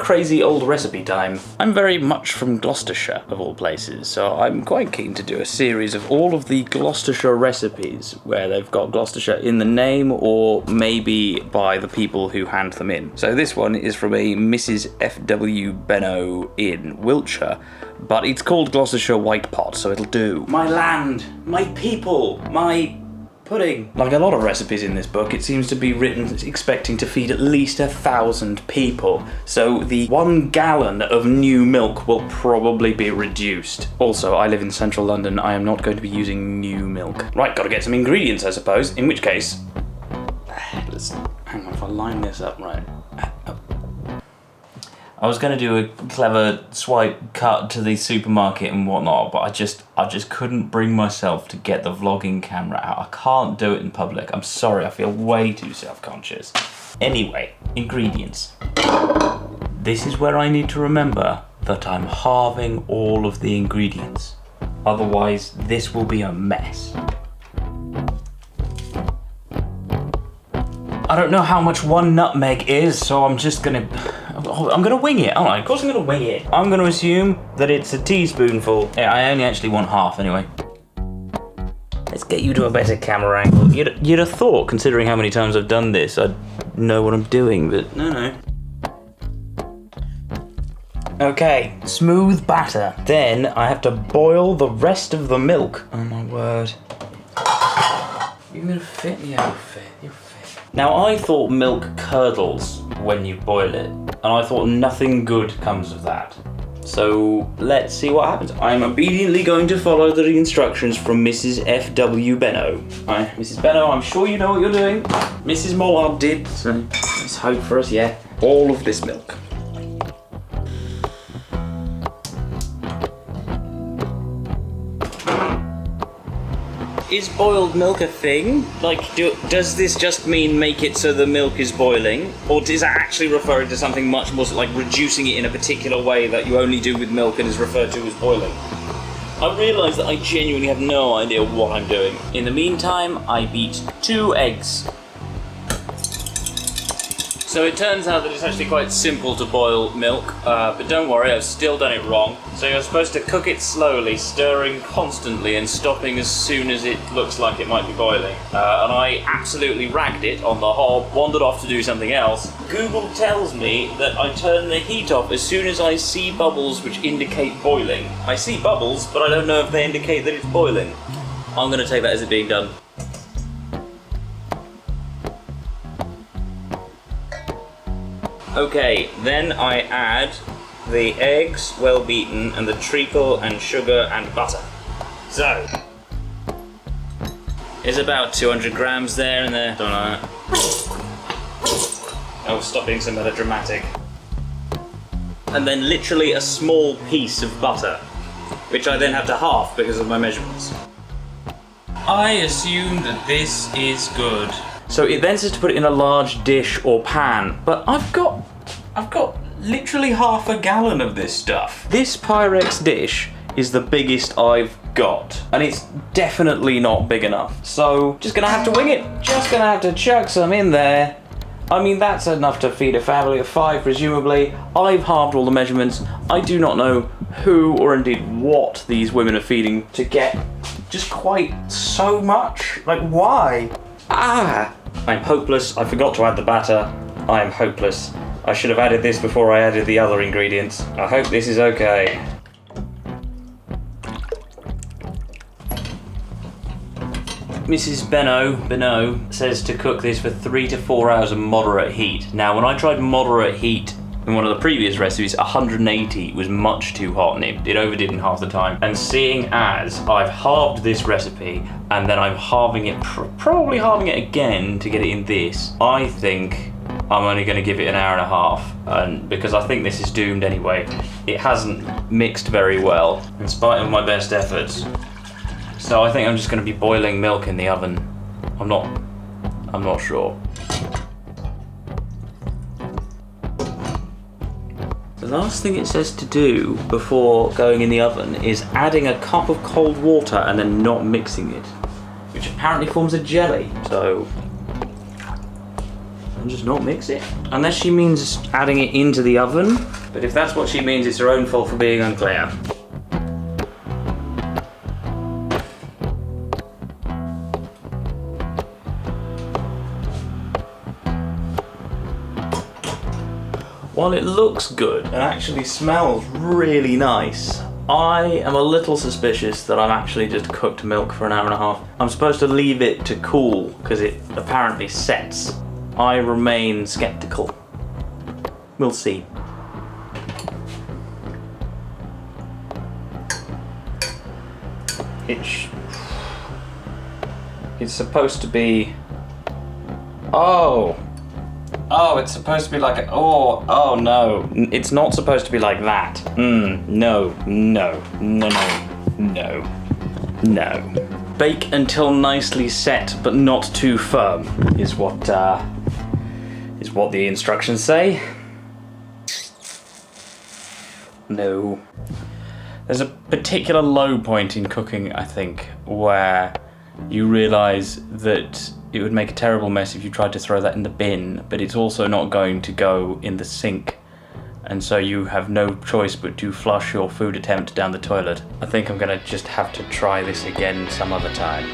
crazy old recipe time. I'm very much from Gloucestershire, of all places, so I'm quite keen to do a series of all of the Gloucestershire recipes where they've got Gloucestershire in the name or maybe by the people who hand them in. So this one is from a Mrs. F.W. Benno in Wiltshire, but it's called Gloucestershire White Pot, so it'll do. My land, my people, my pudding. Like a lot of recipes in this book, it seems to be written expecting to feed at least 1,000 people. So the 1 gallon of new milk will probably be reduced. Also, I live in central London. I am not going to be using new milk. Right, gotta get some ingredients, I suppose. In which case, let's hang on if I line this up right. I was going to do a clever swipe cut to the supermarket and whatnot, but I just couldn't bring myself to get the vlogging camera out. I can't do it in public. I'm sorry, I feel way too self-conscious. Anyway, ingredients. This is where I need to remember that I'm halving all of the ingredients. Otherwise, this will be a mess. I don't know how much 1 nutmeg is, so I'm gonna wing it, aren't I? Of course I'm gonna wing it. I'm gonna assume that it's a teaspoonful. Yeah, I only actually want half anyway. Let's get you to a better camera angle. You'd have thought, considering how many times I've done this, I'd know what I'm doing, but no. Okay, smooth batter. Then I have to boil the rest of the milk. Oh my word. You're gonna fit? Yeah, you'll fit. Now, I thought milk curdles when you boil it, and I thought nothing good comes of that. So let's see what happens. I'm obediently going to follow the instructions from Mrs. F.W. Benno. Mrs. Benno, I'm sure you know what you're doing. Mrs. Mollard did, so let's hope for us, yeah. All of this milk. Is boiled milk a thing? Like, does this just mean make it so the milk is boiling? Or is it actually referring to something much more, like reducing it in a particular way that you only do with milk and is referred to as boiling? I realise that I genuinely have no idea what I'm doing. In the meantime, I beat 2 eggs. So it turns out that it's actually quite simple to boil milk, but don't worry, I've still done it wrong. So you're supposed to cook it slowly, stirring constantly and stopping as soon as it looks like it might be boiling. And I absolutely ragged it on the hob, wandered off to do something else. Google tells me that I turn the heat off as soon as I see bubbles which indicate boiling. I see bubbles, but I don't know if they indicate that it's boiling. I'm going to take that as it being done. Okay, then I add the eggs, well beaten, and the treacle and sugar and butter. So, there's about 200 grams there and there. Don't know. Oh, stop being so melodramatic. And then literally a small piece of butter, which I then have to half because of my measurements. I assume that this is good. So it then says to put it in a large dish or pan, but I've got literally half a gallon of this stuff. This Pyrex dish is the biggest I've got, and it's definitely not big enough. So just gonna have to wing it. Just gonna have to chuck some in there. I mean, that's enough to feed a family of 5, presumably. I've halved all the measurements. I do not know who or indeed what these women are feeding to get just quite so much. Like, why? I'm hopeless. I forgot to add the batter. I am hopeless. I should have added this before I added the other ingredients. I hope this is okay. Mrs. Benno says to cook this for 3 to 4 hours of moderate heat. Now, when I tried moderate heat in one of the previous recipes, 180 was much too hot and it overdid in half the time. And seeing as I've halved this recipe and then I'm halving it, probably halving it again to get it in this, I think I'm only going to give it an hour and a half, and because I think this is doomed anyway. It hasn't mixed very well, in spite of my best efforts. So I think I'm just going to be boiling milk in the oven. I'm not sure. The last thing it says to do before going in the oven is adding a cup of cold water and then not mixing it, which apparently forms a jelly. So and just not mix it. Unless she means adding it into the oven, but if that's what she means, it's her own fault for being unclear. While it looks good and actually smells really nice, I am a little suspicious that I've actually just cooked milk for an hour and a half. I'm supposed to leave it to cool because it apparently sets. I remain skeptical. We'll see. It's supposed to be... Oh, it's supposed to be like oh no. It's not supposed to be like that. No. Bake until nicely set, but not too firm, is what the instructions say. No. There's a particular low point in cooking, I think, where you realise that it would make a terrible mess if you tried to throw that in the bin, but it's also not going to go in the sink, and so you have no choice but to flush your food attempt down the toilet. I think I'm gonna just have to try this again some other time.